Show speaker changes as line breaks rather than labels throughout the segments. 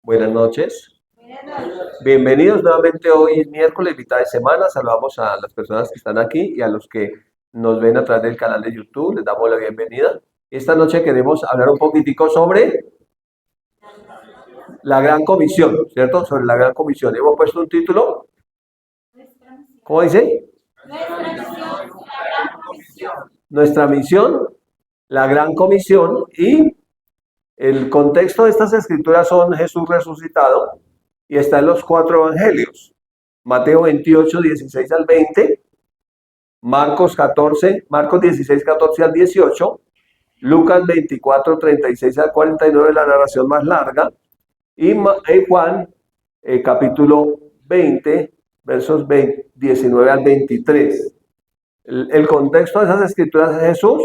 Buenas noches. Bienvenidos nuevamente. Hoy es miércoles, mitad de semana. Saludamos a las personas que están aquí y a los que nos ven a través del canal de YouTube. Les damos la bienvenida. Esta noche queremos hablar un poquitico sobre la Gran Comisión, ¿cierto? Sobre la Gran Comisión. Hemos puesto un título, ¿cómo dice? Nuestra misión, la Gran Comisión, y el contexto de estas escrituras son Jesús resucitado y está en los cuatro evangelios. Mateo 28, 16 al 20, Marcos 16, 14 al 18, Lucas 24, 36 al 49, la narración más larga, y Juan capítulo 20, versos 19 al 23. El contexto de esas escrituras es Jesús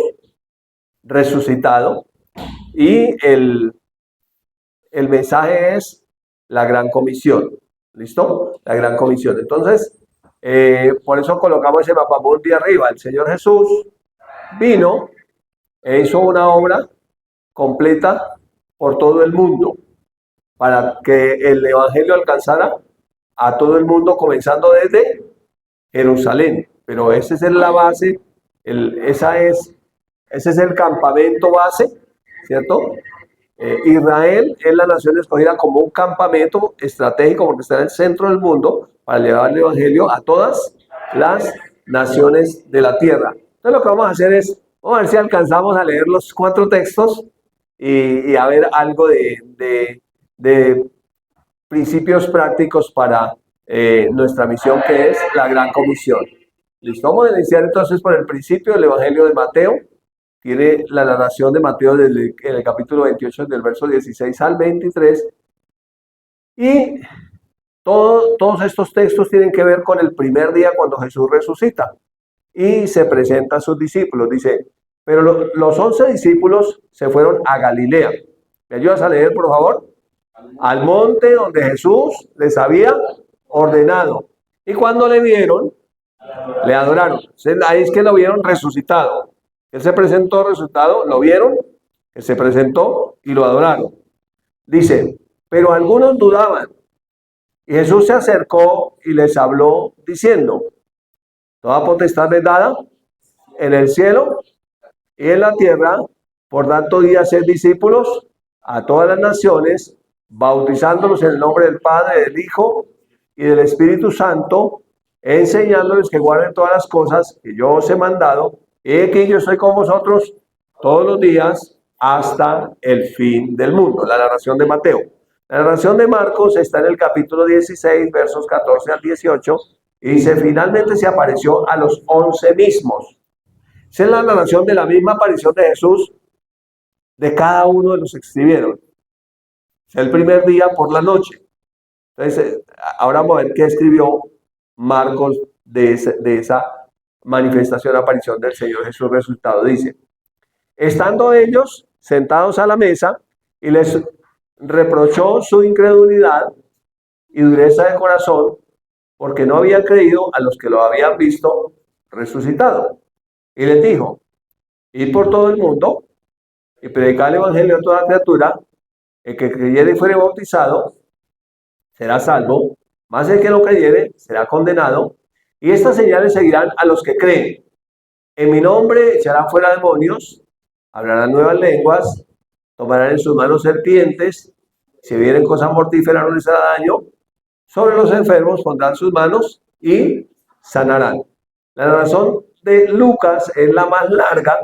resucitado y el mensaje es la Gran Comisión. ¿Listo? La Gran Comisión. Entonces, por eso colocamos ese mapamundi arriba. El Señor Jesús vino e hizo una obra completa por todo el mundo para que el Evangelio alcanzara a todo el mundo, comenzando desde Jerusalén. Pero esa es la base, ese es el campamento base, ¿cierto? Israel es la nación escogida como un campamento estratégico porque está en el centro del mundo para llevar el Evangelio a todas las naciones de la tierra. Entonces lo que vamos a hacer es, vamos a ver si alcanzamos a leer los cuatro textos y a ver algo de principios prácticos para nuestra misión, que es la Gran Comisión. Listo, vamos a iniciar entonces por el principio del Evangelio de Mateo. Tiene la narración de Mateo en el capítulo 28, del verso 16 al 23. Y todos estos textos tienen que ver con el primer día cuando Jesús resucita y se presenta a sus discípulos. Dice, pero los 11 discípulos se fueron a Galilea. ¿Me ayudas a leer, por favor? Al monte donde Jesús les había ordenado. Y cuando le vieron, le adoraron. Ahí es que lo vieron resucitado. Él se presentó resucitado, lo vieron, él se presentó y lo adoraron. Dice, pero algunos dudaban. Y Jesús se acercó y les habló diciendo, toda potestad es dada en el cielo y en la tierra, por tanto, y hacer discípulos a todas las naciones, bautizándolos en el nombre del Padre, del Hijo y del Espíritu Santo, enseñándoles que guarden todas las cosas que yo os he mandado, y que yo estoy con vosotros todos los días hasta el fin del mundo. La narración de Mateo. La narración de Marcos está en el capítulo 16, versos 14 al 18, y dice, finalmente se apareció a los 11 mismos. Esa es la narración de la misma aparición de Jesús de cada uno de los que escribieron. Es el primer día por la noche. Entonces, ahora vamos a ver qué escribió Marcos de esa manifestación, aparición del Señor Jesús resucitado. Dice, estando ellos sentados a la mesa y les reprochó su incredulidad y dureza de corazón porque no habían creído a los que lo habían visto resucitado. Y les dijo, id por todo el mundo y predicar el evangelio a toda criatura, el que creyere y fuere bautizado será salvo, mas el que no creyere será condenado. Y estas señales seguirán a los que creen. En mi nombre echarán fuera demonios, hablarán nuevas lenguas, tomarán en sus manos serpientes, si vienen cosas mortíferas no les hará daño, sobre los enfermos pondrán sus manos y sanarán. La razón de Lucas es la más larga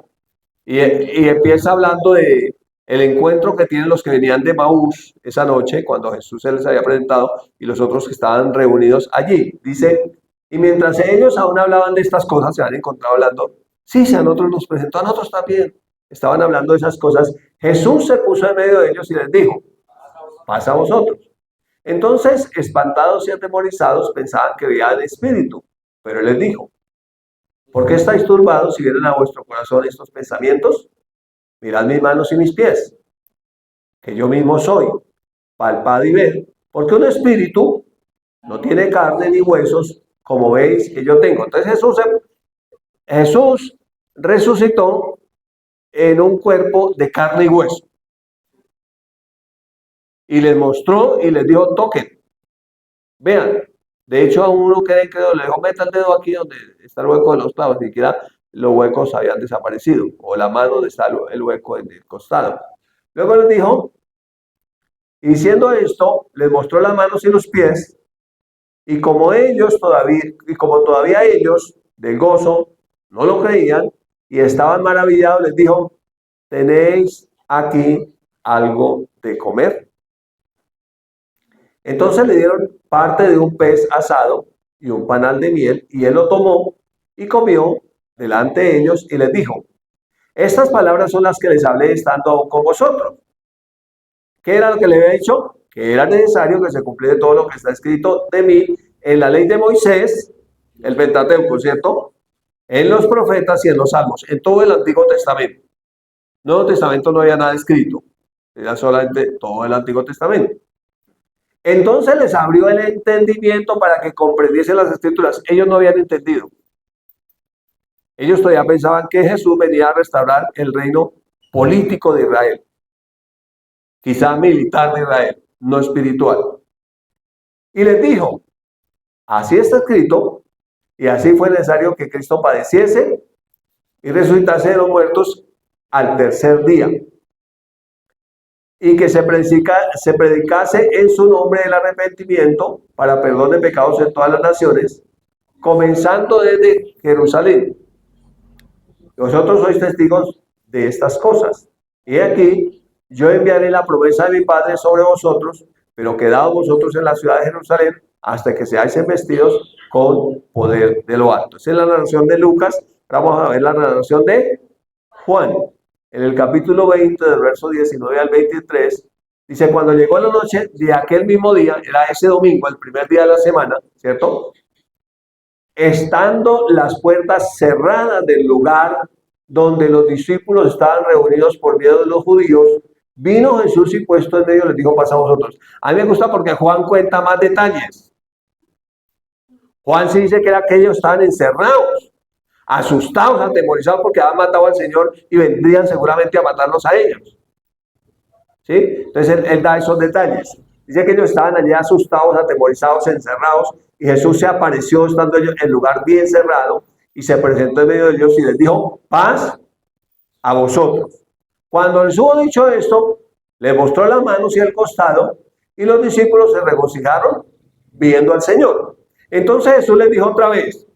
y empieza hablando de el encuentro que tienen los que venían de Maús esa noche, cuando Jesús se les había presentado, y los otros que estaban reunidos allí. Dice, y mientras ellos aún hablaban de estas cosas, se han encontrado hablando, sí, a nosotros nos presentó, a nosotros también. Estaban hablando de esas cosas. Jesús se puso en medio de ellos y les dijo, pasa a vosotros. Entonces, espantados y atemorizados, pensaban que veían espíritu. Pero él les dijo, ¿por qué estáis turbados si vienen a vuestro corazón estos pensamientos? Mirad mis manos y mis pies, que yo mismo soy. Palpad y ved, porque un espíritu no tiene carne ni huesos, como veis que yo tengo. Entonces Jesús resucitó en un cuerpo de carne y hueso. y les mostró y les dijo, toquen, vean. De hecho, a uno que era incrédulo le dijo, meta el dedo aquí donde está el hueco de los clavos, ni siquiera los huecos habían desaparecido, o la mano donde está el hueco en el costado. Luego les dijo, y diciendo esto, les mostró las manos y los pies, y como todavía ellos del gozo no lo creían y estaban maravillados, les dijo, tenéis aquí algo de comer. Entonces le dieron parte de un pez asado y un panal de miel, y él lo tomó y comió delante de ellos y les dijo, estas palabras son las que les hablé estando con vosotros. ¿Qué era lo que le había dicho? Que era necesario que se cumpliera todo lo que está escrito de mí en la ley de Moisés, el Pentateuco, ¿cierto? En los profetas y en los salmos, en todo el Antiguo Testamento. Nuevo Testamento no había nada escrito, era solamente todo el Antiguo Testamento. Entonces les abrió el entendimiento para que comprendiesen las escrituras. Ellos no habían entendido. Ellos todavía pensaban que Jesús venía a restaurar el reino político de Israel, quizá militar de Israel, no espiritual. Y les dijo, así está escrito, y así fue necesario que Cristo padeciese y resucitase de los muertos al tercer día, y que se predicase en su nombre el arrepentimiento para perdón de pecados en todas las naciones, comenzando desde Jerusalén. Vosotros sois testigos de estas cosas. Y aquí yo enviaré la promesa de mi Padre sobre vosotros, pero quedaos vosotros en la ciudad de Jerusalén hasta que seáis investidos con poder de lo alto. Esa es la narración de Lucas. Vamos a ver la narración de Juan. En el capítulo 20, del verso 19 al 23, dice, cuando llegó la noche de aquel mismo día, era ese domingo, el primer día de la semana, ¿cierto? Estando las puertas cerradas del lugar donde los discípulos estaban reunidos por miedo de los judíos, vino Jesús y puesto en medio les dijo, pasa a vosotros. A mí me gusta porque Juan cuenta más detalles. Juan sí dice que era que ellos estaban encerrados, asustados, atemorizados porque habían matado al Señor y vendrían seguramente a matarlos a ellos. ¿Sí? Entonces él da esos detalles. Dice que ellos estaban allí asustados, atemorizados, encerrados, y Jesús se apareció estando ellos en lugar bien cerrado y se presentó en medio de ellos y les dijo, paz a vosotros. Cuando Jesús hubo dicho esto, le mostró las manos y el costado, y los discípulos se regocijaron viendo al Señor. Entonces Jesús les dijo otra vez,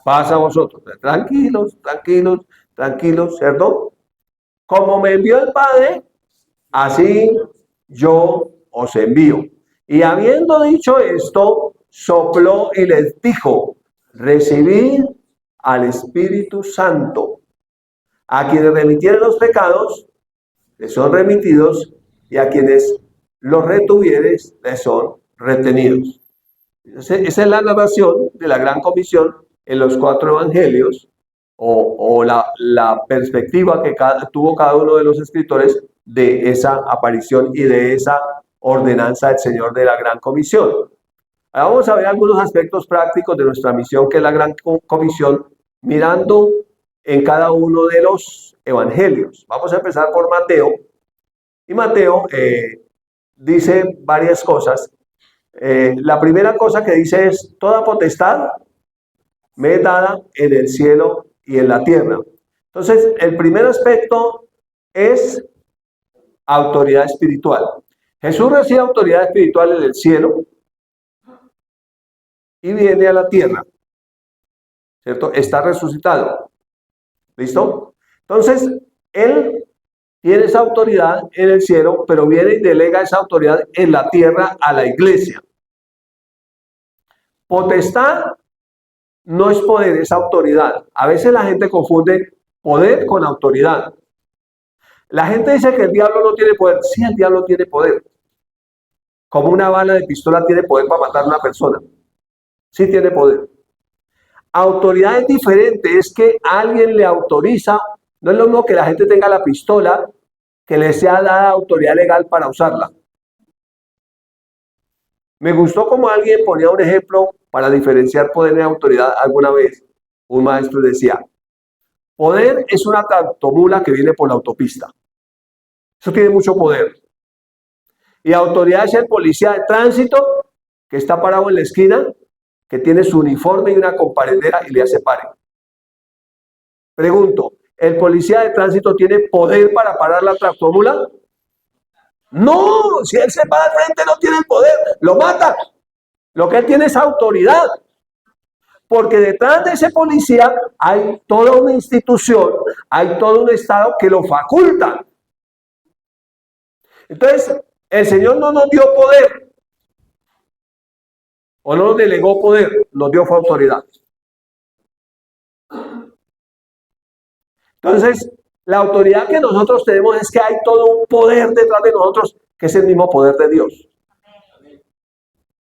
paz a vosotros. Tranquilos, tranquilos, tranquilos, ¿cierto? Como me envió el Padre, así yo os envío. Y habiendo dicho esto, sopló y les dijo, recibid al Espíritu Santo. A quienes remitieren los pecados, les son remitidos, y a quienes los retuvieres, les son retenidos. Esa es la narración de la Gran Comisión en los 4 evangelios, o la perspectiva que tuvo cada uno de los escritores de esa aparición y de esa ordenanza del Señor de la Gran Comisión. Ahora vamos a ver algunos aspectos prácticos de nuestra misión, que es la Gran Comisión, mirando en cada uno de los evangelios. Vamos a empezar por Mateo, y Mateo dice varias cosas. La primera cosa que dice es, toda potestad me es dada en el cielo y en la tierra. Entonces, el primer aspecto es autoridad espiritual. Jesús recibe autoridad espiritual en el cielo y viene a la tierra, ¿cierto? Está resucitado. ¿Listo? Entonces, él tiene esa autoridad en el cielo, pero viene y delega esa autoridad en la tierra a la iglesia. Potestad no es poder, es autoridad. A veces la gente confunde poder con autoridad. La gente dice que el diablo no tiene poder. Sí, el diablo tiene poder. Como una bala de pistola tiene poder para matar a una persona. Sí tiene poder. Autoridad es diferente, es que alguien le autoriza. No es lo mismo que la gente tenga la pistola, que le sea dada autoridad legal para usarla. Me gustó como alguien ponía un ejemplo para diferenciar poder y autoridad alguna vez. Un maestro decía, poder es una tractomula que viene por la autopista. Eso tiene mucho poder. Y autoridad es el policía de tránsito que está parado en la esquina, que tiene su uniforme y una comparendera y le hace pare. Pregunto, ¿el policía de tránsito tiene poder para parar la tractomula? No, si él se para al frente no tiene el poder, lo mata. Lo que él tiene es autoridad. Porque detrás de ese policía hay toda una institución, hay todo un Estado que lo faculta. Entonces, el Señor no nos dio poder, o no nos delegó poder, nos dio su autoridad. Entonces, la autoridad que nosotros tenemos es que hay todo un poder detrás de nosotros, que es el mismo poder de Dios.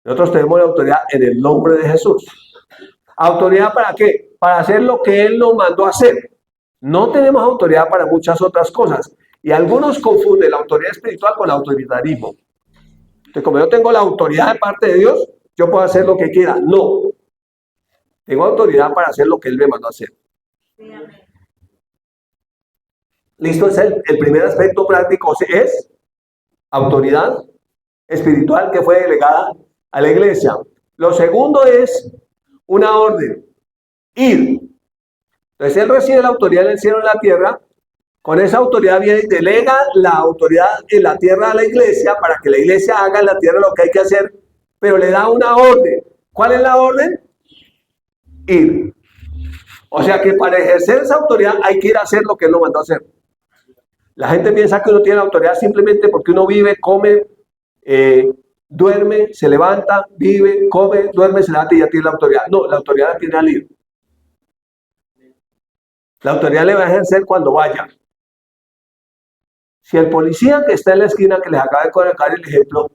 Nosotros tenemos la autoridad en el nombre de Jesús. ¿Autoridad para qué? Para hacer lo que Él nos mandó a hacer. No tenemos autoridad para muchas otras cosas. Y algunos confunden la autoridad espiritual con el autoritarismo. Entonces, como yo tengo la autoridad de parte de Dios, yo puedo hacer lo que quiera. No. Tengo autoridad para hacer lo que Él me mandó a hacer. Listo, es el primer aspecto práctico, es autoridad espiritual que fue delegada a la iglesia. Lo segundo es una orden, ir. Entonces Él recibe la autoridad en el cielo y en la tierra. Con esa autoridad viene y delega la autoridad en la tierra a la iglesia para que la iglesia haga en la tierra lo que hay que hacer, pero le da una orden. ¿Cuál es la orden? Ir. O sea que para ejercer esa autoridad hay que ir a hacer lo que Él lo mandó a hacer. La gente piensa que uno tiene autoridad simplemente porque uno vive, come, duerme, se levanta, vive, come, duerme, se levanta y ya tiene la autoridad. No, la autoridad la tiene al ir. La autoridad le va a ejercer cuando vaya. Si el policía que está en la esquina, que les acaba de colocar el ejemplo,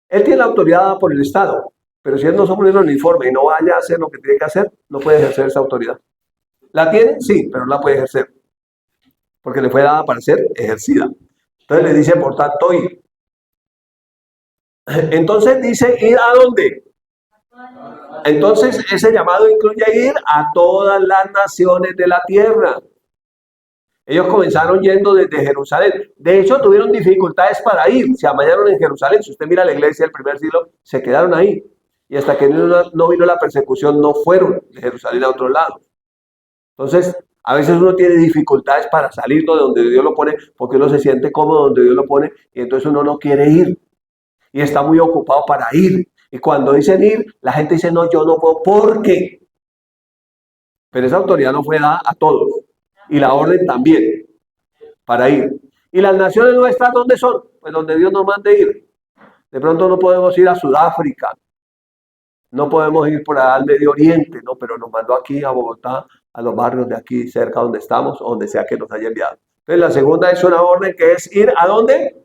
él tiene la autoridad dada por el Estado, pero si él no se pone el uniforme y no vaya a hacer lo que tiene que hacer, no puede ejercer esa autoridad. ¿La tiene? Sí, pero no la puede ejercer, porque le fue dada para ser ejercida. Entonces le dice, por tanto, ir. Entonces dice, ¿ir a dónde? Entonces ese llamado incluye ir a todas las naciones de la tierra. Ellos comenzaron yendo desde Jerusalén. De hecho, tuvieron dificultades para ir. Se amañaron en Jerusalén. Si usted mira la iglesia del primer siglo, se quedaron ahí. Y hasta que no vino la persecución, no fueron de Jerusalén a otro lado. Entonces, a veces uno tiene dificultades para salir de donde Dios lo pone, porque uno se siente cómodo donde Dios lo pone, y entonces uno no quiere ir. Y está muy ocupado para ir. Y cuando dicen ir, la gente dice, no, yo no puedo. ¿Por qué? Pero esa autoridad no fue dada a todos. Y la orden también, para ir. ¿Y las naciones nuestras dónde son? Pues donde Dios nos mande ir. De pronto no podemos ir a Sudáfrica, no podemos ir por allá al Medio Oriente, no, pero nos mandó aquí a Bogotá, a los barrios de aquí cerca donde estamos, o donde sea que nos haya enviado. Entonces la segunda es una orden que es ir ¿a dónde?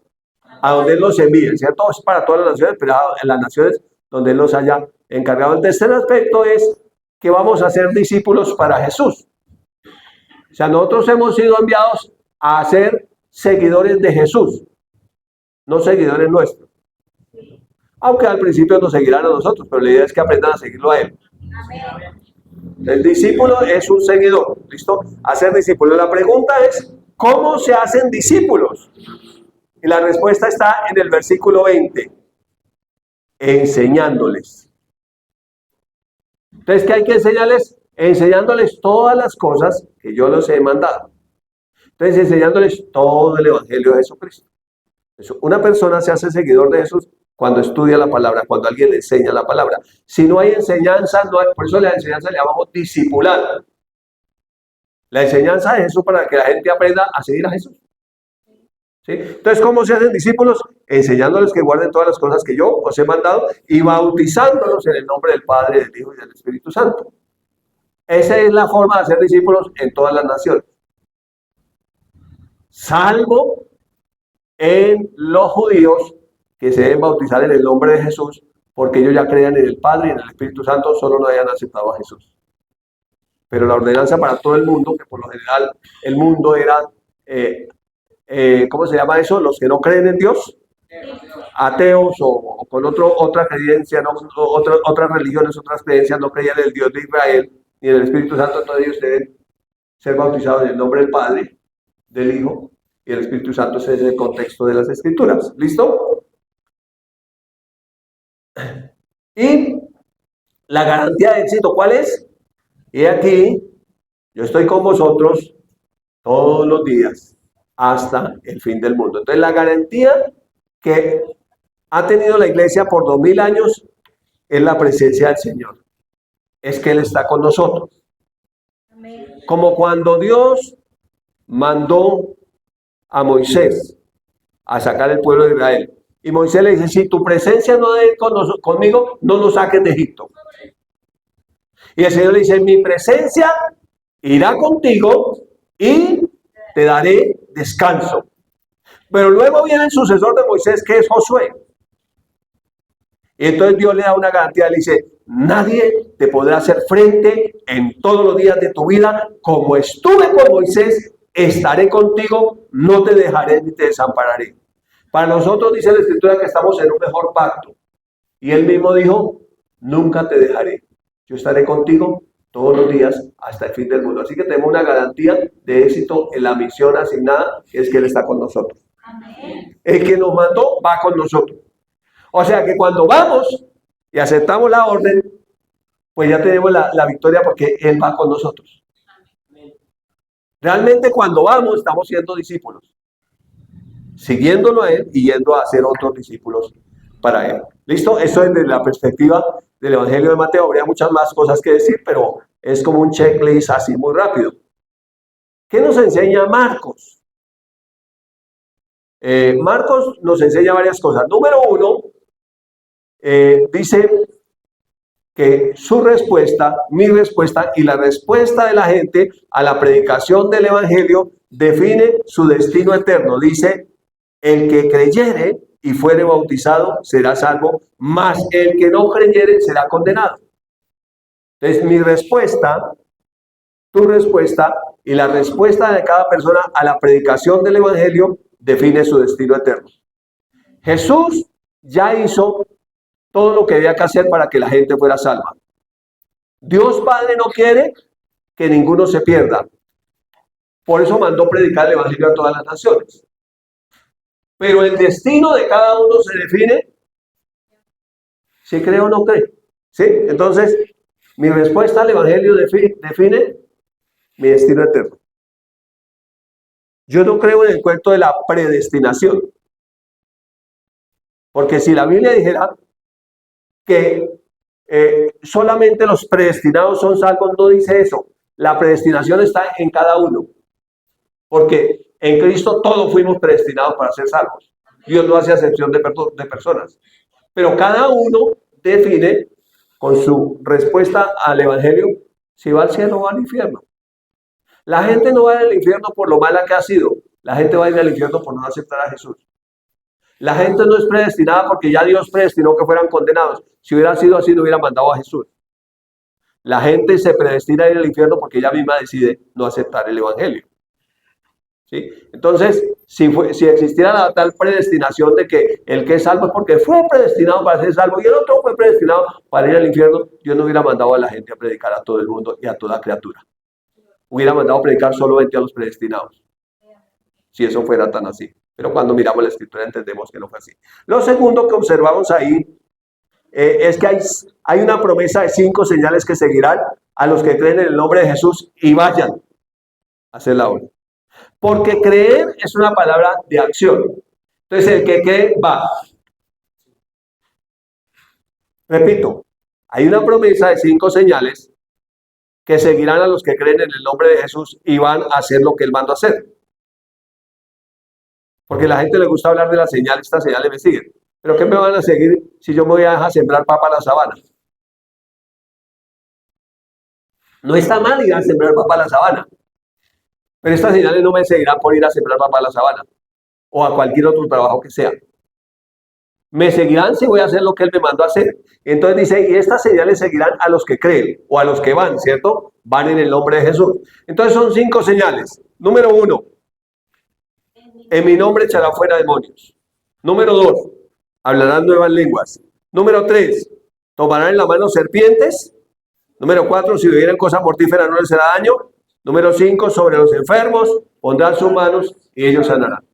A donde Él los envíe, ¿cierto? Es para todas las naciones, pero en las naciones donde Él los haya encargado. El tercer aspecto es que vamos a ser discípulos para Jesús. O sea, nosotros hemos sido enviados a ser seguidores de Jesús, no seguidores nuestros. Aunque al principio nos seguirán a nosotros, pero la idea es que aprendan a seguirlo a Él. El discípulo es un seguidor, ¿listo? Hacer discípulos. La pregunta es, ¿cómo se hacen discípulos? Y la respuesta está en el versículo 20. Enseñándoles. Entonces, ¿qué hay que enseñarles? Enseñándoles todas las cosas que yo les he mandado. Entonces, enseñándoles todo el Evangelio de Jesucristo. Una persona se hace seguidor de Jesús cuando estudia la palabra, cuando alguien le enseña la palabra. Si no hay enseñanza, no hay, por eso la enseñanza le llamamos discipulado. La enseñanza de Jesús para que la gente aprenda a seguir a Jesús. ¿Sí? Entonces, ¿cómo se hacen discípulos? Enseñándoles que guarden todas las cosas que yo os he mandado y bautizándolos en el nombre del Padre, del Hijo y del Espíritu Santo. Esa es la forma de hacer discípulos en todas las naciones. Salvo en los judíos que se deben bautizar en el nombre de Jesús, porque ellos ya creían en el Padre y en el Espíritu Santo, solo no hayan aceptado a Jesús. Pero la ordenanza para todo el mundo, que por lo general el mundo era, ¿cómo se llama eso? Los que no creen en Dios, ateos o con otra creencia, ¿no? Otras religiones, otras creencias, no creían en el Dios de Israel ni en el Espíritu Santo, entonces ellos deben ser bautizados en el nombre del Padre, del Hijo y el Espíritu Santo. Ese es el contexto de las Escrituras. ¿Listo? Y la garantía de éxito, ¿cuál es? Y aquí, yo estoy con vosotros todos los días hasta el fin del mundo. Entonces, la garantía que ha tenido la iglesia por 2000 años es la presencia del Señor. Es que Él está con nosotros. Como cuando Dios mandó a Moisés a sacar el pueblo de Israel. Y Moisés le dice, si tu presencia no es conmigo, no nos saques de Egipto. Y el Señor le dice, mi presencia irá contigo y te daré descanso. Pero luego viene el sucesor de Moisés, que es Josué. Y entonces Dios le da una garantía, le dice, nadie te podrá hacer frente en todos los días de tu vida. Como estuve con Moisés, estaré contigo, no te dejaré ni te desampararé. Para nosotros dice la Escritura que estamos en un mejor pacto. Y Él mismo dijo, nunca te dejaré. Yo estaré contigo todos los días hasta el fin del mundo. Así que tenemos una garantía de éxito en la misión asignada, que es que Él está con nosotros. Amén. El que nos mandó va con nosotros. O sea que cuando vamos y aceptamos la orden, pues ya tenemos la victoria porque Él va con nosotros. Realmente cuando vamos estamos siendo discípulos, siguiéndolo a Él y yendo a hacer otros discípulos para Él. ¿Listo? Eso es desde la perspectiva del Evangelio de Mateo. Habría muchas más cosas que decir, pero es como un checklist así muy rápido. ¿Qué nos enseña Marcos? Marcos nos enseña varias cosas. Número uno, dice que su respuesta, mi respuesta y la respuesta de la gente a la predicación del Evangelio define su destino eterno. Dice, el que creyere y fuere bautizado será salvo, mas el que no creyere será condenado. Entonces, mi respuesta, tu respuesta y la respuesta de cada persona a la predicación del Evangelio define su destino eterno. Jesús ya hizo todo lo que había que hacer para que la gente fuera salva. Dios Padre no quiere que ninguno se pierda. Por eso mandó predicar el Evangelio a todas las naciones. Pero el destino de cada uno se define si cree o no cree. ¿Sí? Entonces, mi respuesta al Evangelio define mi destino eterno. Yo no creo en el cuento de la predestinación. Porque si la Biblia dijera que solamente los predestinados son salvos, no dice eso. La predestinación está en cada uno. Porque en Cristo todos fuimos predestinados para ser salvos. Dios no hace acepción de personas. Pero cada uno define con su respuesta al Evangelio si va al cielo o va al infierno. La gente no va al infierno por lo mala que ha sido. La gente va a ir al infierno por no aceptar a Jesús. La gente no es predestinada porque ya Dios predestinó que fueran condenados. Si hubiera sido así, no hubiera mandado a Jesús. La gente se predestina a ir al infierno porque ella misma decide no aceptar el Evangelio. ¿Sí? Entonces, si existiera la tal predestinación de que el que es salvo es porque fue predestinado para ser salvo y el otro fue predestinado para ir al infierno, Dios no hubiera mandado a la gente a predicar a todo el mundo y a toda criatura. Hubiera mandado a predicar solamente a los predestinados. Si eso fuera tan así. Pero cuando miramos la Escritura entendemos que no fue así. Lo segundo que observamos ahí es que hay una promesa de 5 señales que seguirán a los que creen en el nombre de Jesús y vayan a hacer la obra. Porque creer es una palabra de acción. Entonces el que cree va. Repito, hay una promesa de 5 señales que seguirán a los que creen en el nombre de Jesús y van a hacer lo que Él mandó a hacer. Porque a la gente le gusta hablar de las señales, estas señales me siguen. ¿Pero qué me van a seguir si yo me voy a dejar sembrar papa a la sabana? No está mal ir a sembrar papa a la sabana. Pero estas señales no me seguirán por ir a sembrar papa a la sabana. O a cualquier otro trabajo que sea. Me seguirán si voy a hacer lo que Él me mandó a hacer. Entonces dice, y estas señales seguirán a los que creen, o a los que van, ¿cierto? Van en el nombre de Jesús. Entonces son 5 señales. Número 1, en mi nombre echará fuera demonios. Número 2, hablarán nuevas lenguas. Número 3, tomarán en la mano serpientes. Número 4, si bebieran cosa mortífera no les hará daño. Número 5, sobre los enfermos pondrán sus manos y ellos sanarán.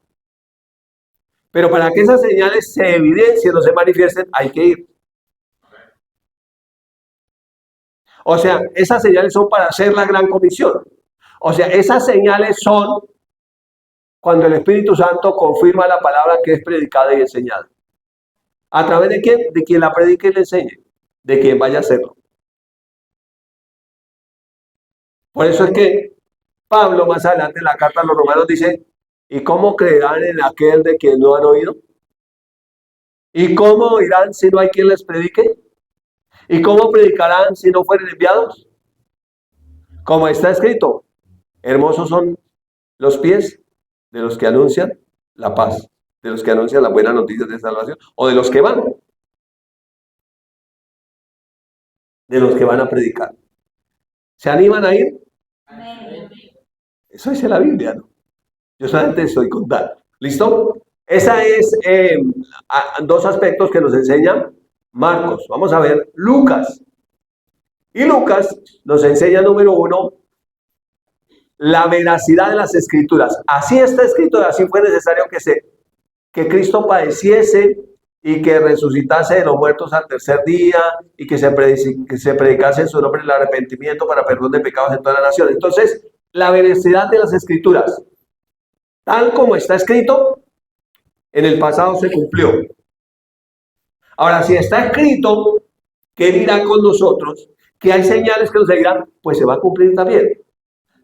Pero para que esas señales se evidencien o se manifiesten, hay que ir. O sea, esas señales son para hacer la gran comisión. O sea, esas señales son cuando el Espíritu Santo confirma la palabra que es predicada y enseñada. ¿A través de quién? De quien la predique y le enseñe. De quien vaya a hacerlo. Por eso es que Pablo más adelante en la carta a los romanos dice, ¿y cómo creerán en aquel de quien no han oído? ¿Y cómo oirán si no hay quien les predique? ¿Y cómo predicarán si no fueren enviados? Como está escrito, hermosos son los pies de los que anuncian la paz, de los que anuncian las buenas noticias de salvación, o de los que van, de los que van a predicar. ¿Se animan a ir? Eso dice la Biblia, ¿no? Yo solamente estoy contando. ¿Listo? Esa es dos aspectos que nos enseña Marcos. Vamos a ver Lucas. Y Lucas nos enseña, número uno, la veracidad de las escrituras. Así está escrito, así fue necesario que Cristo padeciese y que resucitase de los muertos al tercer día y que se predicase en su nombre el arrepentimiento para perdón de pecados en toda la nación. Entonces, la veracidad de las escrituras, tal como está escrito, en el pasado se cumplió. Ahora, si está escrito que Él irá con nosotros, que hay señales que nos seguirán, pues se va a cumplir también.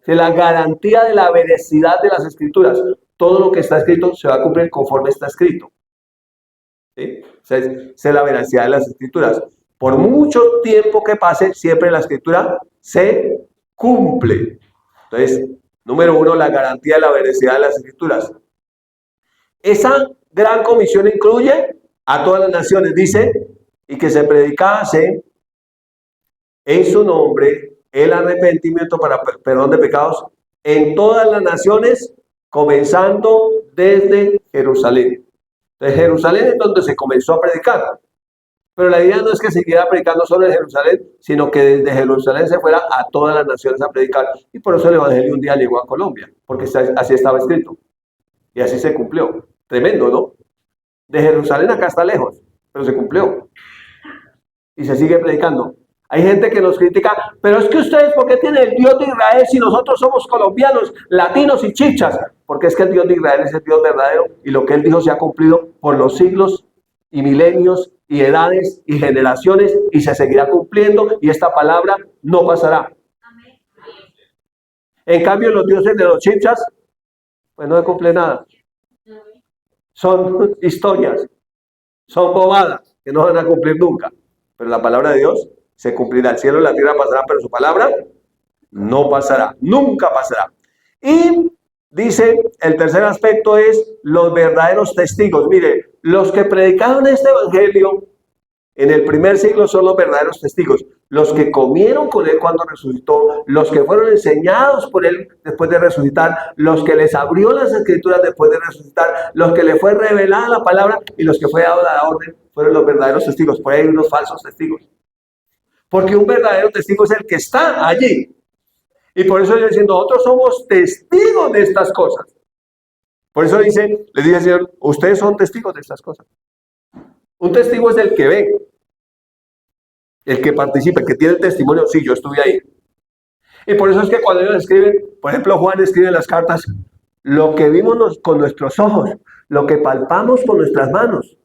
De la garantía de la veracidad de las escrituras, todo lo que está escrito se va a cumplir conforme está escrito. ¿Sí? Esa es la veracidad de las escrituras. Por mucho tiempo que pase, siempre la escritura se cumple. Entonces, número uno, la garantía de la veracidad de las escrituras. Esa gran comisión incluye a todas las naciones, dice, y que se predicase en su nombre el arrepentimiento para perdón de pecados en todas las naciones, comenzando desde Jerusalén. De Jerusalén es donde se comenzó a predicar. Pero la idea no es que se siguiera predicando solo en Jerusalén, sino que desde Jerusalén se fuera a todas las naciones a predicar. Y por eso el Evangelio un día llegó a Colombia, porque así estaba escrito. Y así se cumplió. Tremendo, ¿no? De Jerusalén acá está lejos, pero se cumplió. Y se sigue predicando. Hay gente que nos critica, pero es que ustedes, ¿por qué tienen el Dios de Israel si nosotros somos colombianos, latinos y chichas? Porque es que el Dios de Israel es el Dios verdadero y lo que Él dijo se ha cumplido por los siglos y milenios y edades y generaciones y se seguirá cumpliendo y esta palabra no pasará. En cambio, los dioses de los chichas, pues no se cumple nada. Son historias, son bobadas que no van a cumplir nunca. Pero la palabra de Dios se cumplirá. El cielo y la tierra pasarán, pero su palabra no pasará, nunca pasará. Y dice, el tercer aspecto es los verdaderos testigos. Mire, los que predicaron este evangelio en el primer siglo son los verdaderos testigos. Los que comieron con Él cuando resucitó, los que fueron enseñados por Él después de resucitar, los que les abrió las escrituras después de resucitar, los que le fue revelada la palabra y los que fue dado la orden, fueron los verdaderos testigos. Por ahí hay unos falsos testigos. Porque un verdadero testigo es el que está allí. Y por eso le dice, nosotros somos testigos de estas cosas. Por eso le dice el Señor, ustedes son testigos de estas cosas. Un testigo es el que ve, el que participa, el que tiene el testimonio. Sí, yo estuve ahí. Y por eso es que cuando ellos escriben, por ejemplo, Juan escribe en las cartas, lo que vimos con nuestros ojos, lo que palpamos con nuestras manos,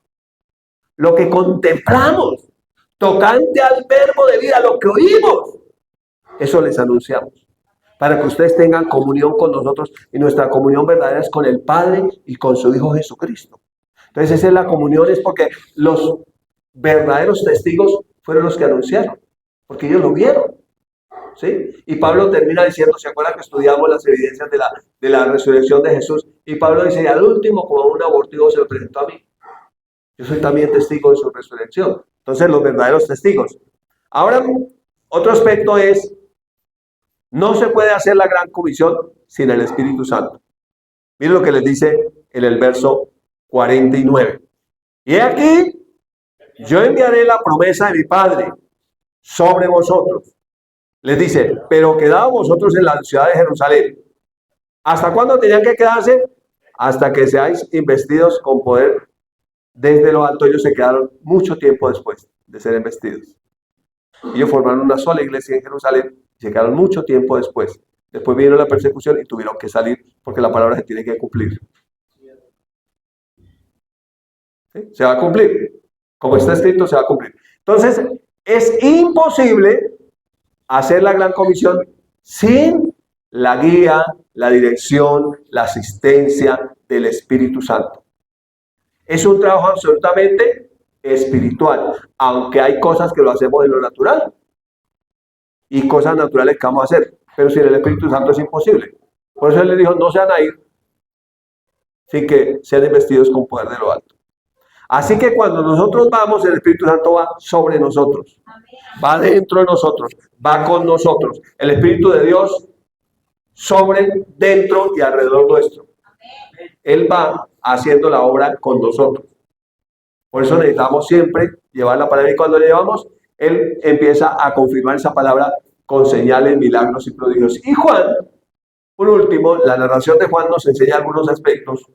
lo que contemplamos, tocante al verbo de vida, lo que oímos, eso les anunciamos, para que ustedes tengan comunión con nosotros y nuestra comunión verdadera es con el Padre y con su Hijo Jesucristo. Entonces esa es la comunión, es porque los verdaderos testigos fueron los que anunciaron, porque ellos lo vieron, ¿sí? Y Pablo termina diciendo, ¿se acuerdan que estudiamos las evidencias de la resurrección de Jesús? Y Pablo dice, al último, como un abortivo se lo presentó a mí. Yo soy también testigo de su resurrección. Entonces, los verdaderos testigos. Ahora, otro aspecto es, no se puede hacer la gran comisión sin el Espíritu Santo. Miren lo que les dice en el verso 49. Y aquí, yo enviaré la promesa de mi Padre sobre vosotros. Les dice, pero quedaos vosotros en la ciudad de Jerusalén. ¿Hasta cuándo tenían que quedarse? Hasta que seáis investidos con poder desde lo alto. Ellos se quedaron mucho tiempo después de ser investidos. Ellos formaron una sola iglesia en Jerusalén y se quedaron mucho tiempo después. Después vino la persecución y tuvieron que salir porque la palabra se tiene que cumplir. ¿Sí? Se va a cumplir. Como está escrito, se va a cumplir. Entonces, es imposible hacer la gran comisión sin la guía, la dirección, la asistencia del Espíritu Santo. Es un trabajo absolutamente espiritual, aunque hay cosas que lo hacemos en lo natural y cosas naturales que vamos a hacer, pero sin el Espíritu Santo es imposible. Por eso él le dijo, no se van a ir sin que sean investidos con poder de lo alto. Así que cuando nosotros vamos, el Espíritu Santo va sobre nosotros, va dentro de nosotros, va con nosotros. El Espíritu de Dios sobre, dentro y alrededor nuestro. Él va haciendo la obra con nosotros. Por eso necesitamos siempre llevar la palabra y cuando le llevamos, Él empieza a confirmar esa palabra con señales, milagros y prodigios. Y Juan, por último, la narración de Juan nos enseña algunos aspectos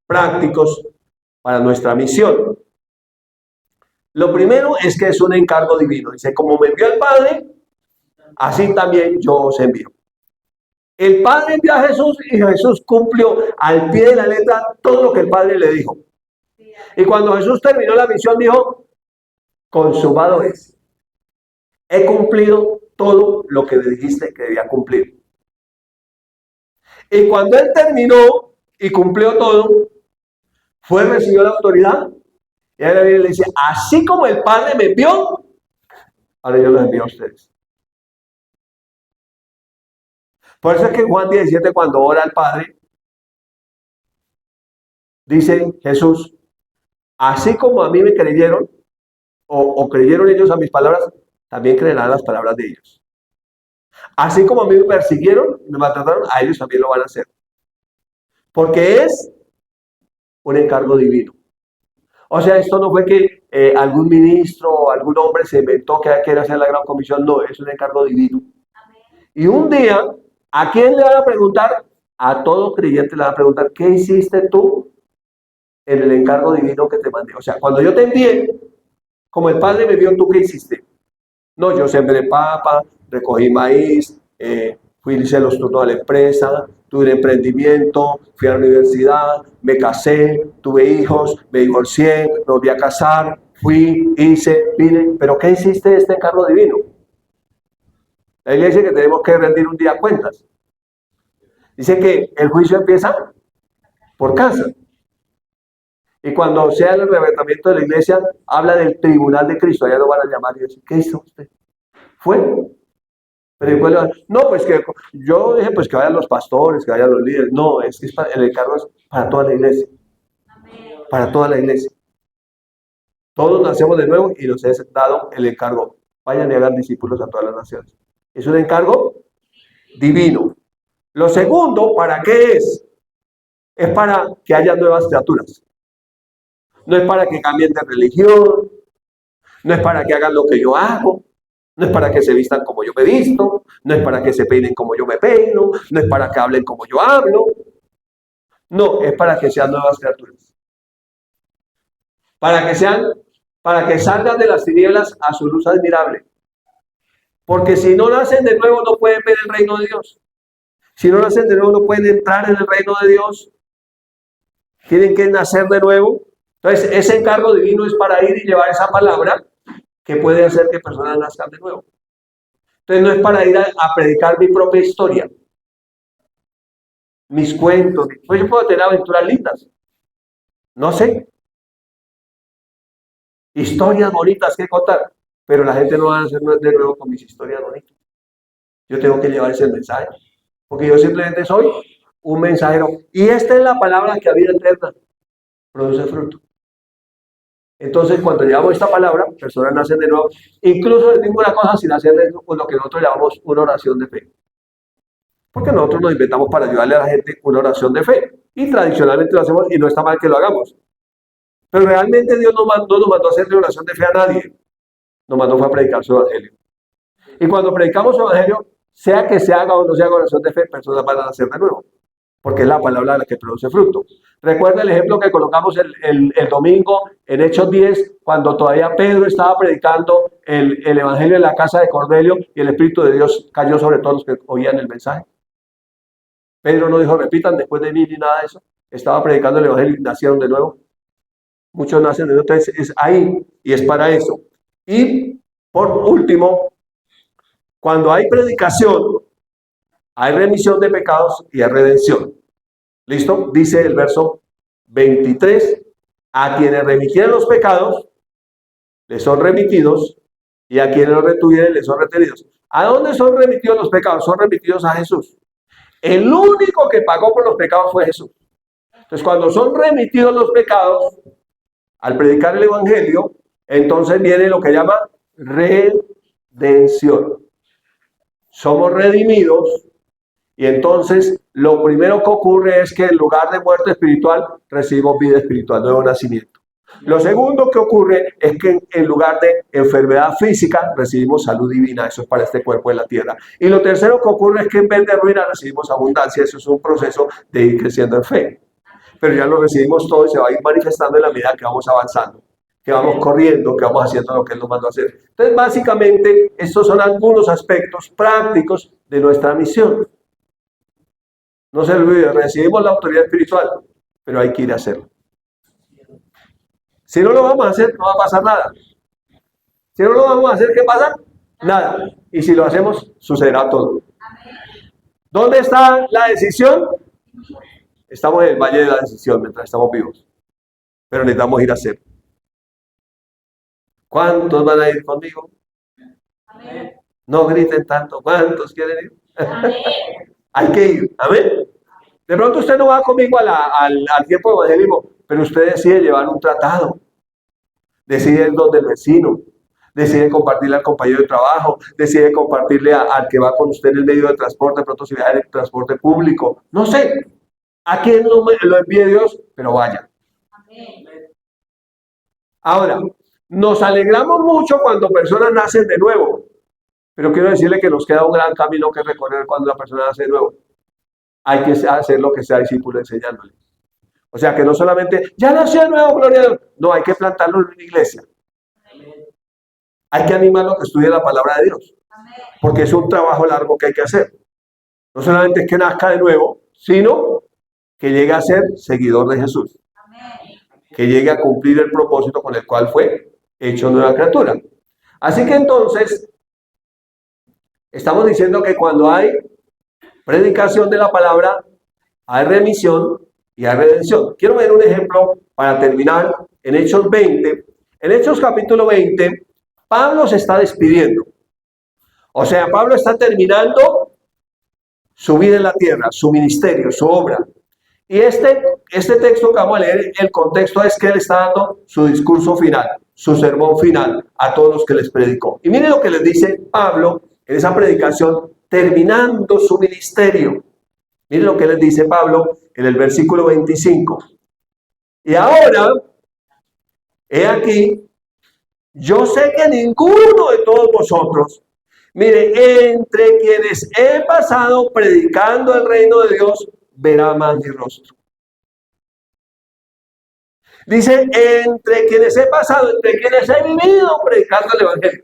prácticos para nuestra misión. Lo primero es que es un encargo divino. Dice, como me envió el Padre, así también yo os envío. El Padre envió a Jesús y Jesús cumplió al pie de la letra todo lo que el Padre le dijo. Y cuando Jesús terminó la misión dijo, consumado es. He cumplido todo lo que le dijiste que debía cumplir. Y cuando Él terminó y cumplió todo, recibió la autoridad. Y ahora viene y le dice, así como el Padre me envió, ahora yo los envío a ustedes. Por eso es que en Juan 17, cuando ora al Padre, dice Jesús, así como a mí me creyeron, o creyeron ellos a mis palabras, también creerán las palabras de ellos. Así como a mí me persiguieron, me maltrataron, a ellos también lo van a hacer. Porque es un encargo divino. O sea, esto no fue que algún ministro o algún hombre se inventó que quiere hacer la gran comisión, no, es un encargo divino. Y un día, ¿a quién le van a preguntar? A todo creyente le van a preguntar, ¿qué hiciste tú en el encargo divino que te mandé? O sea, cuando yo te envié, como el Padre me vio, ¿tú qué hiciste? No, yo sembré papa, recogí maíz, fui hice los turnos a la empresa, tuve un emprendimiento, fui a la universidad, me casé, tuve hijos, me divorcié, me volví a casar, fui, hice, vine. ¿Pero qué hiciste de este encargo divino? La iglesia dice que tenemos que rendir un día cuentas. Dice que el juicio empieza por casa. Y cuando sea el arrebatamiento de la iglesia, habla del tribunal de Cristo. Allá lo van a llamar y decir, ¿qué hizo usted? Fue. Pero igual, no, pues que yo dije, pues que vayan los pastores, que vayan los líderes. No, es que el encargo es para toda la iglesia. Para toda la iglesia. Todos nacemos de nuevo y nos es dado el encargo. Vayan y hagan discípulos a todas las naciones. Es un encargo divino. Lo segundo, ¿para qué es? Es para que haya nuevas criaturas. No es para que cambien de religión, no es para que hagan lo que yo hago, no es para que se vistan como yo me visto, no es para que se peinen como yo me peino, no es para que hablen como yo hablo. No, es para que sean nuevas criaturas. Para que salgan de las tinieblas a su luz admirable. Porque si no nacen de nuevo no pueden ver el reino de Dios. Si no nacen de nuevo no pueden entrar en el reino de Dios. Tienen que nacer de nuevo. Entonces, ese encargo divino es para ir y llevar esa palabra que puede hacer que personas nazcan de nuevo. Entonces, no es para ir a predicar mi propia historia, mis cuentos. Pues yo puedo tener aventuras lindas. No sé. Historias bonitas que contar. Pero la gente no va a hacer de nuevo con mis historias bonitas. Yo tengo que llevar ese mensaje. Porque yo simplemente soy un mensajero. Y esta es la palabra que a vida eterna produce fruto. Entonces, cuando llevamos esta palabra, personas nacen de nuevo. Incluso les digo una cosa, sin hacer lo que nosotros llamamos una oración de fe. Porque nosotros nos inventamos para ayudarle a la gente una oración de fe. Y tradicionalmente lo hacemos y no está mal que lo hagamos. Pero realmente Dios no nos mandó a hacerle oración de fe a nadie. Nos mandó fue a predicar su evangelio. Y cuando predicamos su evangelio, sea que se haga o no se haga oración de fe, personas van a nacer de nuevo. porque es la palabra la que produce fruto. Recuerda el ejemplo que colocamos el domingo en Hechos 10, cuando todavía Pedro estaba predicando el evangelio en la casa de Cornelio y el Espíritu de Dios cayó sobre todos los que oían el mensaje. Pedro no dijo, repitan después de mí ni nada de eso. Estaba predicando el evangelio y nacieron de nuevo. Muchos nacen de nuevo, entonces es ahí y es para eso. Y por último, cuando hay predicación, hay remisión de pecados y hay redención. ¿Listo? Dice el verso 23, a quienes remitieren los pecados, les son remitidos, y a quienes los retuvieren, les son retenidos. ¿A dónde son remitidos los pecados? Son remitidos a Jesús. El único que pagó por los pecados fue Jesús. Entonces, cuando son remitidos los pecados, al predicar el evangelio, entonces viene lo que llama redención. Somos redimidos. Y entonces lo primero que ocurre es que en lugar de muerte espiritual recibimos vida espiritual, nuevo nacimiento. Lo segundo que ocurre es que en lugar de enfermedad física recibimos salud divina, eso es para este cuerpo de la tierra. Y lo tercero que ocurre es que en vez de ruina recibimos abundancia, eso es un proceso de ir creciendo en fe. Pero ya lo recibimos todo y se va a ir manifestando en la medida que vamos avanzando, que vamos corriendo, que vamos haciendo lo que Él nos mandó a hacer. Entonces básicamente estos son algunos aspectos prácticos de nuestra misión. No se olvide, recibimos la autoridad espiritual, pero hay que ir a hacerlo. Si no lo vamos a hacer, no va a pasar nada. Si no lo vamos a hacer, ¿qué pasa? Nada. Y si lo hacemos, sucederá todo. ¿Dónde está la decisión? Estamos en el valle de la decisión mientras estamos vivos. Pero necesitamos ir a hacerlo. ¿Cuántos van a ir conmigo? Amén. No griten tanto. ¿Cuántos quieren ir? Amén. Hay que ir. Amén. De pronto usted no va conmigo al tiempo de evangelismo, pero usted decide llevar un tratado. Decide ir donde el vecino. Decide compartirle al compañero de trabajo. Decide compartirle al que va con usted en el medio de transporte. De pronto si viaja en el transporte público. No sé. ¿A quién lo envíe Dios? Pero vaya. Amén. Ahora, nos alegramos mucho cuando personas nacen de nuevo. Pero quiero decirle que nos queda un gran camino que recorrer cuando la persona nace de nuevo. Hay que hacer lo que sea discípulo enseñándole. O sea, que no solamente, ya nació de nuevo, gloria a Dios. No, hay que plantarlo en una iglesia. Hay que animarlo a que estudie la palabra de Dios. Porque es un trabajo largo que hay que hacer. No solamente es que nazca de nuevo, sino que llegue a ser seguidor de Jesús. Que llegue a cumplir el propósito con el cual fue hecho nueva criatura. Así que entonces, estamos diciendo que cuando hay predicación de la palabra, hay remisión y hay redención. Quiero ver un ejemplo para terminar en Hechos 20. En Hechos capítulo 20, Pablo se está despidiendo. O sea, Pablo está terminando su vida en la tierra, su ministerio, su obra. Y este texto que vamos a leer, el contexto es que él está dando su discurso final, su sermón final a todos los que les predicó. Y miren lo que les dice Pablo en esa predicación, terminando su ministerio. Miren lo que les dice Pablo en el versículo 25. Y ahora, he aquí, yo sé que ninguno de todos vosotros, mire, entre quienes he pasado predicando el reino de Dios, verá más mi rostro. Dice, entre quienes he pasado, entre quienes he vivido predicando el evangelio.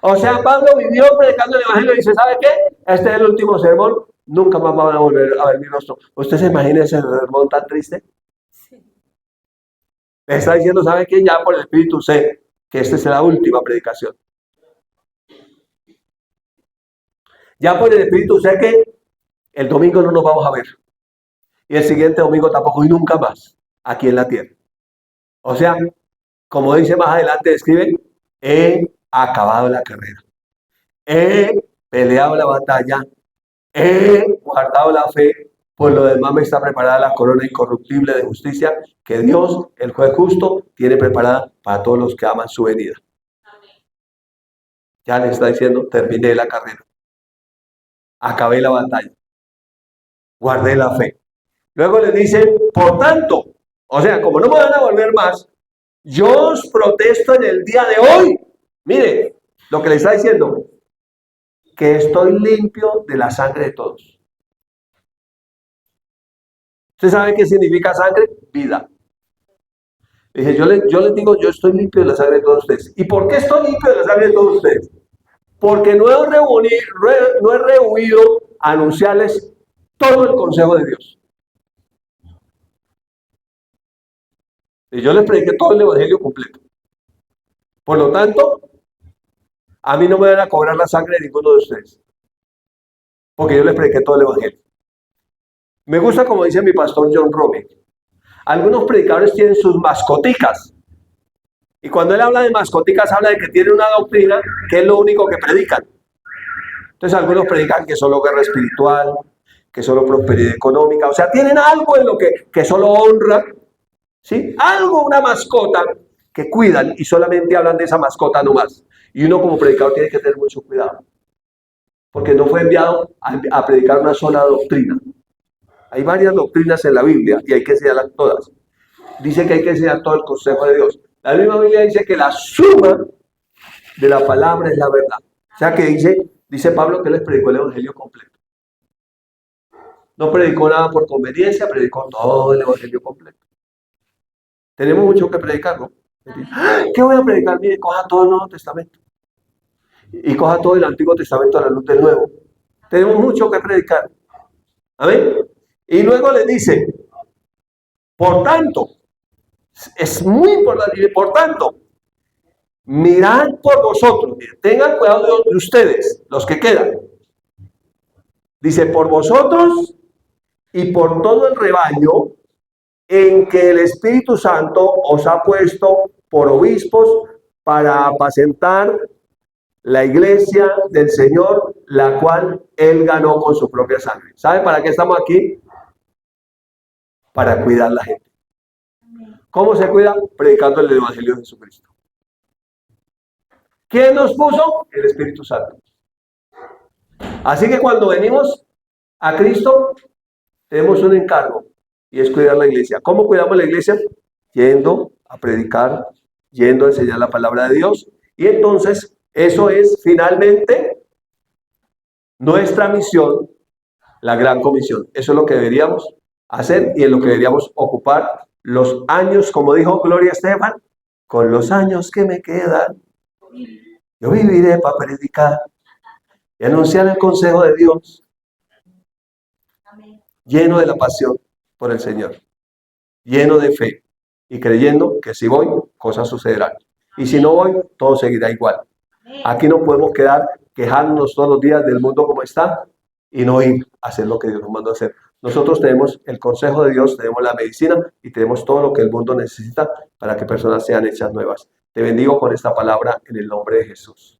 O sea, Pablo vivió predicando el evangelio y dice, ¿sabe qué? Este es el último sermón, nunca más van a volver a ver mi rostro. ¿Usted se imagina ese sermón tan triste? Le está diciendo, ¿sabe qué? Ya por el Espíritu sé que esta es la última predicación. Ya por el Espíritu sé que el domingo no nos vamos a ver. Y el siguiente domingo tampoco y nunca más aquí en la tierra. O sea, como dice más adelante, escribe, he acabado la carrera. He peleado la batalla. He guardado la fe. Por lo demás me está preparada la corona incorruptible de justicia que Dios, el juez justo, tiene preparada para todos los que aman su venida. Ya les está diciendo, terminé la carrera. Acabé la batalla. Guardé la fe. Luego les dice, por tanto, o sea, como no me van a volver más, yo os protesto en el día de hoy. Mire, lo que le está diciendo, que estoy limpio de la sangre de todos. ¿Usted sabe qué significa sangre? Vida. Dije, yo les digo, yo estoy limpio de la sangre de todos ustedes. ¿Y por qué estoy limpio de la sangre de todos ustedes? Porque no he rehuido a anunciarles todo el consejo de Dios. Y yo les prediqué todo el evangelio completo. Por lo tanto, a mí no me van a cobrar la sangre de ninguno de ustedes. Porque yo les prediqué todo el evangelio. Me gusta como dice mi pastor John Romney. Algunos predicadores tienen sus mascoticas. Y cuando él habla de mascoticas, habla de que tienen una doctrina que es lo único que predican. Entonces algunos predican que solo guerra espiritual, que solo prosperidad económica. O sea, tienen algo en lo que solo honra, ¿sí? Algo, una mascota que cuidan y solamente hablan de esa mascota nomás. Y uno como predicador tiene que tener mucho cuidado. Porque no fue enviado a predicar una sola doctrina. Hay varias doctrinas en la Biblia y hay que enseñarlas todas. Dice que hay que enseñar todo el consejo de Dios. La misma Biblia dice que la suma de la palabra es la verdad. O sea que dice Pablo que les predicó el evangelio completo. No predicó nada por conveniencia, predicó todo el evangelio completo. Tenemos mucho que predicar, ¿no? ¿Qué voy a predicar? Mire, coja todo el Nuevo Testamento. Y coja todo el Antiguo Testamento a la luz del Nuevo. Tenemos mucho que predicar. Amén. Y luego le dice, por tanto, es muy importante, por tanto, mirad por vosotros, tengan cuidado de ustedes, los que quedan. Dice, por vosotros y por todo el rebaño en que el Espíritu Santo os ha puesto por obispos para apacentar la iglesia del Señor, la cual Él ganó con su propia sangre. ¿Sabe para qué estamos aquí? Para cuidar a la gente. ¿Cómo se cuida? Predicando el Evangelio de Jesucristo. ¿Quién nos puso? El Espíritu Santo. Así que cuando venimos a Cristo, tenemos un encargo y es cuidar la iglesia. ¿Cómo cuidamos la iglesia? Yendo a predicar, yendo a enseñar la palabra de Dios. Y entonces, eso es finalmente nuestra misión, la gran comisión. Eso es lo que deberíamos hacer y en lo que deberíamos ocupar los años, como dijo Gloria Estefan, con los años que me quedan, yo viviré para predicar y anunciar el consejo de Dios, lleno de la pasión por el Señor, lleno de fe y creyendo que si voy, cosas sucederán. Y si no voy, todo seguirá igual. Aquí no podemos quedar quejándonos todos los días del mundo como está y no ir a hacer lo que Dios nos mandó a hacer. Nosotros tenemos el consejo de Dios, tenemos la medicina y tenemos todo lo que el mundo necesita para que personas sean hechas nuevas. Te bendigo con esta palabra en el nombre de Jesús.